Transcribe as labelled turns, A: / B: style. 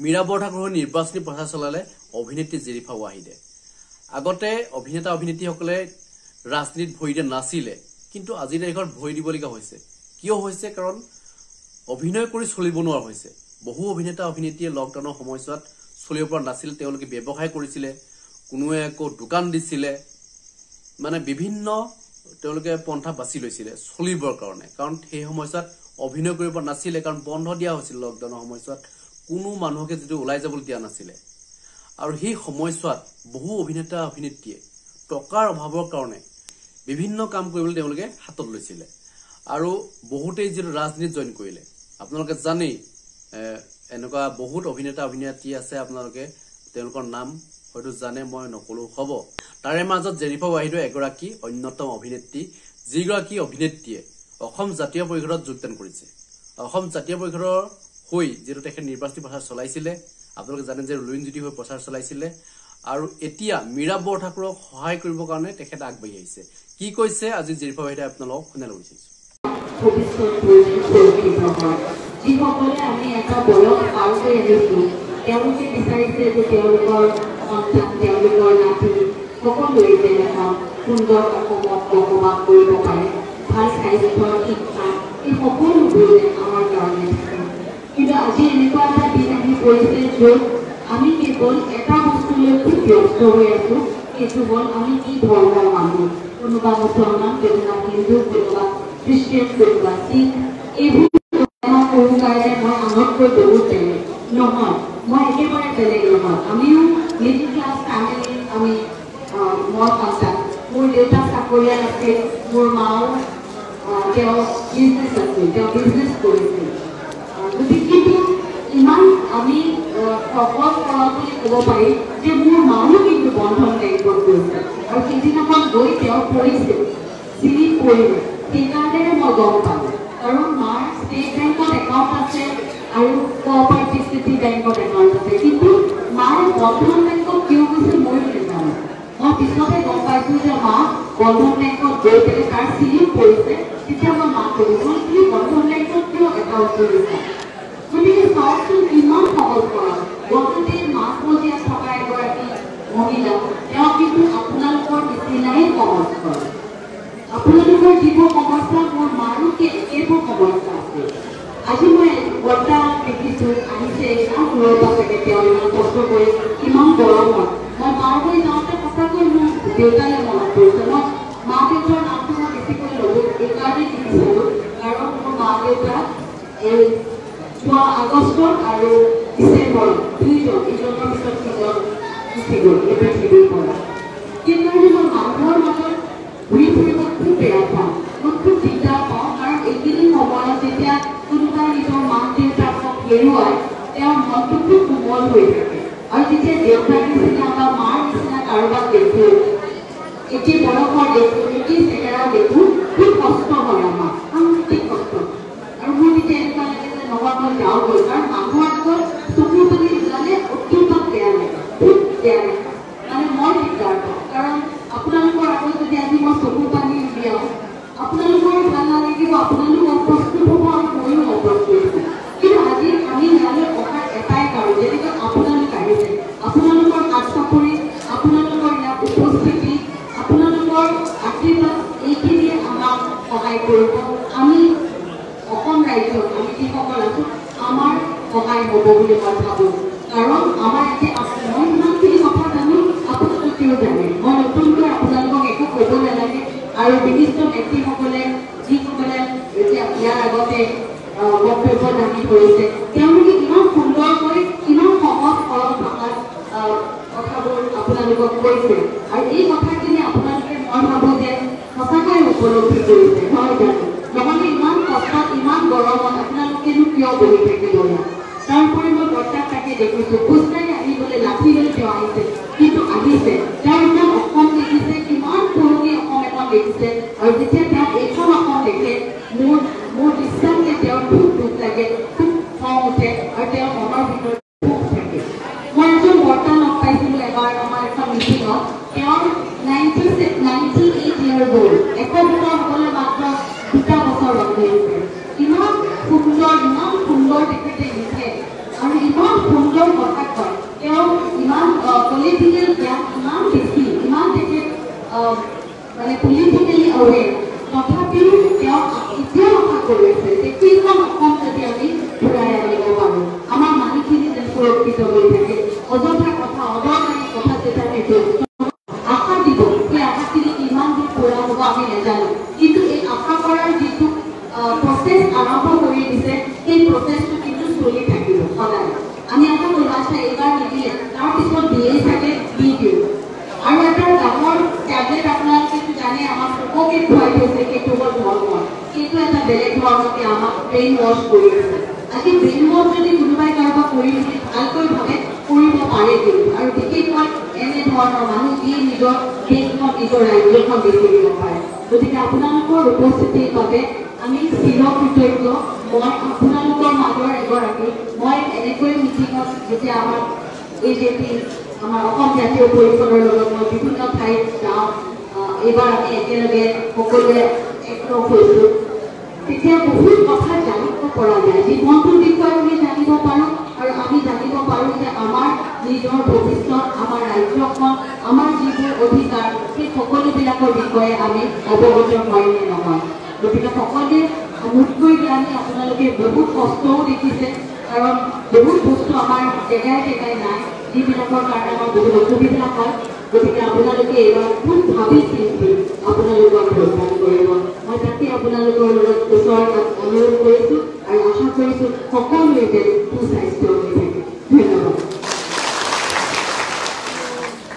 A: মীৰা বৰঠাকুৰৰ নিৰ্বাচনী প্ৰচাৰ চলালে অভিনেত্ৰী জেৰিফা ৱাহিদে। আগতে অভিনেতা অভিনেত্ৰীসকলে ৰাজনীতিত ভৰি দিয়া নাছিলে, কিন্তু আজিৰ তাৰিখত ভৰি দিবলগীয়া হৈছে। কিয় হৈছে? কাৰণ অভিনয় কৰি চলিব নোৱাৰা হৈছে। বহু অভিনেতা অভিনেত্ৰীয়ে লকডাউনৰ সময়ছোৱাত চলিব পৰা নাছিল। তেওঁলোকে ব্যৱসায় কৰিছিলে, কোনোৱে আকৌ দোকান দিছিলে, মানে বিভিন্ন তেওঁলোকে পন্থা বাছি লৈছিলে চলিবৰ কাৰণে। কাৰণ সেই সময়ছোৱাত অভিনয় কৰিব পৰা নাছিলে, কাৰণ বন্ধ দিয়া হৈছিল। লকডাউনৰ সময়ছোৱাত কোনো মানুহকে যিটো ওলাই যাবলৈ দিয়া নাছিলে। আৰু সেই সময়ছোৱাত বহু অভিনেতা অভিনেত্ৰীয়ে টকাৰ অভাৱৰ কাৰণে বিভিন্ন কাম কৰিবলৈ তেওঁলোকে হাতত লৈছিলে। আৰু বহুতেই যিটো ৰাজনীতি জইন কৰিলে। আপোনালোকে জানেই এনেকুৱা বহুত অভিনেতা অভিনেত্ৰী আছে, আপোনালোকে তেওঁলোকৰ নাম হয়তো জানে, মই নকলেও হ'ব। তাৰে মাজত জেৰিফা ৱাহিদো এগৰাকী অন্যতম অভিনেত্ৰী, যিগৰাকী অভিনেত্ৰীয়ে অসম জাতীয় পৰিষদত যোগদান কৰিছে। অসম জাতীয় পৰিষদৰ হৈ যিটো তেখেত নিৰ্বাচনী প্ৰচাৰ চলাইছিলে, আপোনালোকে জানে যে ৰুলিং জুটি হৈ প্ৰচাৰ চলাইছিলে। আৰু এতিয়া মীৰা বৰঠাকুৰক সহায় কৰিবৰ কাৰণে তেখেত আগবাঢ়ি আহিছে। কি কৈছে আজি জেৰিফা ৱাহিদে আপোনালোকক শুনাব বিচাৰিছো।
B: যিসকলে আমি এটা বয়স পাৰ কৰি আহিছোঁ, তেওঁলোকে বিচাৰিছে যে তেওঁলোকৰ সন্তান, তেওঁলোকৰ নাতি সকলোৱে যেন এখন সুন্দৰ অসমত বসবাস কৰিব পাৰে। ভাল স্বাস্থ্য, শিক্ষা, এই সকলোবোৰে আমাৰ কাৰণে থাকে। কিন্তু আজি এনেকুৱা এটা দিন আহি পৰিছে য'ত আমি কেৱল এটা বস্তুলৈ খুব ব্যস্ত হৈ আছো, সেইটো হ'ল আমি কি ধৰ্মৰ মানুহ। কোনোবা মুছলমান, কোনোবা হিন্দু, কোনোবা খ্ৰীষ্টিয়ান, কোনোবা শিখ। এইবোৰ সৰু কাৰণে মই আগতকৈ বহুত বেলেগ নহয়, মই একেবাৰে বেলেগ নহয়। আমিও মিডিল ক্লাছ ফেমিলি, মই সন্তান। মোৰ দেউতা চাকৰিয়াল আছিল, মোৰ মাও তেওঁ বিজনেছ আছিল, তেওঁ বিজনেছ কৰিছিল। গতিকে কিন্তু ইমান আমি সফল কৰা বুলি ক'ব পাৰি যে মোৰ মাও কিন্তু বন্ধন বেংকত গৈছে, আৰু সেইদিনাখন গৈ তেওঁ পৰিছিল, চিলিপ পৰিলে। সেইকাৰণে মই গম পালোঁ, কাৰণ মাৰ ষ্টেট বেংকত একাউণ্ট আছে আৰু কোঅপাৰেটিভ চিটি বেংকত একাউণ্ট আছে, কিন্তু মাৰ বন্ধন বেংকত কিয় গৈছে মই নাজানো। মই পিছতে গম পাইছোঁ যে মা বন্ধন বেংকত গৈ পেলাই তাৰ চিলিপ পৰিছে। তেতিয়া মই মাক কৈছোঁ, তুমি বন্ধন বেংকত কিয় একাউণ্ট কৰিছা? গতিকে চাওকচোন ইমান সহজ কৰা। গুৱাহাটীৰ মাজমজিয়াত থকা এগৰাকী মহিলা, তেওঁ কিন্তু আপোনালোকৰ নিচিনাই সহজ কৰে। আপোনালোকৰ যিবোৰ সমস্যা, মোৰ মাৰো একেবোৰ সমস্যা আছে। আজি মই বৰ্তা দেখিছোঁ আহিছে, ইমান দূৰৰ পৰা চাগে তেওঁ ইমান কষ্ট কৰি, ইমান গৰমত। মই পাৰ হৈ যাওঁতে সঁচাকৈ মোৰ দেউতালৈ মনত পৰিছে। মই মা দেউতাৰ নামটো মই বেছিকৈ ল'লোঁ এইকাৰণেই নিবিচাৰোঁ, কাৰণ মোৰ মা দেউতা এই যোৱা আগষ্টত আৰু ডিচেম্বৰত দুইজন, ইজনৰ পিছত সিজন গুচি গ'ল এই পৃথিৱীৰ পৰা। সেইকাৰণে মই মানুহৰ মাজত ঘূৰি ফুৰিব খুব বেয়া পাওঁ, মই খুব দিগদাৰ পাওঁ। কাৰণ এইখিনি সময়ত যেতিয়া কোনোবাই নিজৰ মাক দেউতাকক হেৰুৱাই, তেওঁৰ মনটো খুব কোমল হৈ থাকে। আৰু যেতিয়া দেউতাৰ নিচিনা বা মাৰ নিচিনা কাৰোবাক দেখোঁ, এটি বয়সৰ দেখোঁ, এটি চেহেৰা দেখোঁ, খুব কষ্ট হয় আমাৰ, সাংঘাতিক কষ্ট। আৰু মোৰ তেতিয়া এনেকুৱা লাগে যে নহয় মই যাওঁগৈ, কাৰণ মানুহৰ আগত চকুৰ পানী ওলালে অত্যন্ত বেয়া লাগে, খুব বেয়া লাগে। মানে মই দিগদাৰ পাওঁ, কাৰণ আপোনালোকৰ আগত যদি আজি মই চকুৰ পানী উলিয়াওঁ, আপোনালোকৰ ভাল নালাগিব, আপোনালোক অপ্ৰস্তুত হ'ব আৰু ময়ো অপ্ৰস্তুত হ'ম। কিন্তু আজি আমি ইয়ালৈ অহাৰ এটাই কাৰণ, যেনেকৈ আপোনালোক আহিছে, আপোনালোকৰ হাত চাপৰি, আপোনালোকৰ ইয়াত উপস্থিতি, আপোনালোকৰ আশীৰ্বাদ, এইখিনিয়ে আমাক সহায় কৰিব। আমি অসম ৰাজ্যত আমি যিসকল আছোঁ, আমাৰ সহায় হ'ব বুলি মই ভাবোঁ। কাৰণ আমাৰ এতিয়া মই ইমানখিনি কথা জানো, আপোনালোকেও জানে। মই নতুনকৈ আপোনালোকক একো ক'ব নালাগে। আৰু বিশিষ্ট ব্যক্তিসকলে যিসকলে এতিয়া ইয়াৰ আগতে বক্তব্য দাঙি ধৰিছে, তেওঁলোকে ইমান সুন্দৰকৈ, ইমান সহজ সৰল ভাষাত কথাবোৰ আপোনালোকক কৈছে। আৰু এই কথাখিনি আপোনালোকে মই ভাবোঁ যে সঁচাকৈ উপলব্ধি কৰিছে, নহয় জানো? নহ'লে ইমান কষ্টত, ইমান গৰমত আপোনালোকেনো কিয় বহি থাকিব ইয়াত? তাৰোপৰি মই বৰ্তাক তাকে দেখিছোঁ, খোজকাঢ়ি আহিবলৈ লাঠি লৈ তেওঁ আহিছে, কিন্তু আহিছে। তেওঁ ইমান অসম দেখিছে, কিমান পুৰণি অসম এখন দেখিছে। আৰু যেতিয়া তেওঁ এইখন অসম দেখে, মোৰ বিশ্বাস যে তেওঁৰ খুব দুখ লাগে, খুব খং উঠে, আৰু তেওঁৰ মনৰ ভিতৰত সুখ থাকে। মই এজন বৰ্তা লগ পাইছিলোঁ এবাৰ আমাৰ এখন মিটিঙত। তেওঁৰ 98 years old, 100 বছৰ হ'বলৈ মাত্ৰ 2 বছৰ বাকী আছে। ইমান সুন্দৰ তেখেতে লিখে, আৰু ইমান সুন্দৰ নৱে তথাপিও তেওঁ এতিয়াও আশা কৰি আছে যে কেইখন অসম যদি আমি ঘূৰাই আনিব পাৰোঁ আমাৰ মানুহখিনি যেন সুৰক্ষিত হৈ থাকে অযথা কথা অদৰকাৰী কথা যেতিয়া আমি আশা দিব এই আশাখিনি কিমান দিন পূৰা হ'ব আমি নাজানো কিন্তু এই আশা কৰাৰ যিটো প্ৰচেছ আৰম্ভ কৰি দিছে সেই প্ৰচেছটো কিন্তু চলি থাকিব সদায় আমি আশা কৰোঁ আচ্ছা এইবাৰ নিদিলে তাৰপিছত দিয়েই চাগে দি দিওঁ আৰু এটা ডাঙৰ টেবলেট আপোনালোকেতো জানে আমাক সকলোকে খুৱাই থৈছে সেইটো হ'ল ধৰ্মৰ সেইটো এটা বেলেগ ধৰণকে আমাক ব্ৰেইন ৱাছ কৰি আছে আজি ব্ৰেইন ৱাছ যদি কোনোবাই কাৰোবাক কৰি মেলি ভালকৈ ভাবে কৰিব পাৰে কিন্তু আৰু বিশেষকৈ এনেধৰণৰ মানুহ যি নিজৰ দেশখন নিজৰ ৰাজ্যখন দেখি দিব পাৰে গতিকে আপোনালোকৰ উপস্থিতিৰ বাবে আমি চিৰকৃতজ্ঞ মই আপোনালোকৰ মাজৰ এগৰাকী মই এনেকৈ মিটিঙত যেতিয়া আমাৰ AJP আমাৰ অসম জাতীয় পৰিষদৰ লগত মই বিভিন্ন ঠাইত যাওঁ এইবাৰ আমি একেলগে সকলোৱে একলগ হৈছোঁ তেতিয়া বহুত কথা জানিব পৰা যায় জীৱনটোৰ বিষয়ে আমি জানিব পাৰোঁ আৰু আমি জানিব পাৰোঁ যে আমাৰ নিজৰ ভৱিষ্যত আমাৰ ৰাজ্যখন আমাৰ যিবোৰ অধিকাৰ সেই সকলোবিলাকৰ বিষয়ে আমি অৱগত হয় নে নহয় গতিকে সকলোৱে মোতকৈ জ্ঞানী আপোনালোকে বহুত কষ্টও দেখিছে কাৰণ বহুত বস্তু আমাৰ জেগাই জেগাই নাই যিবিলাকৰ কাৰণে আমাৰ বহুত অসুবিধা হয় গতিকে আপোনালোকে এইবাৰ খুব ভাবি চিন্তি আপোনালোকক ভোটদান কৰিব মই তাকে আপোনালোকৰ লগত ওচৰত অনুৰোধ কৰিছোঁ আৰু আশা কৰিছোঁ সকলোৱে যে সুস্বাস্থ্য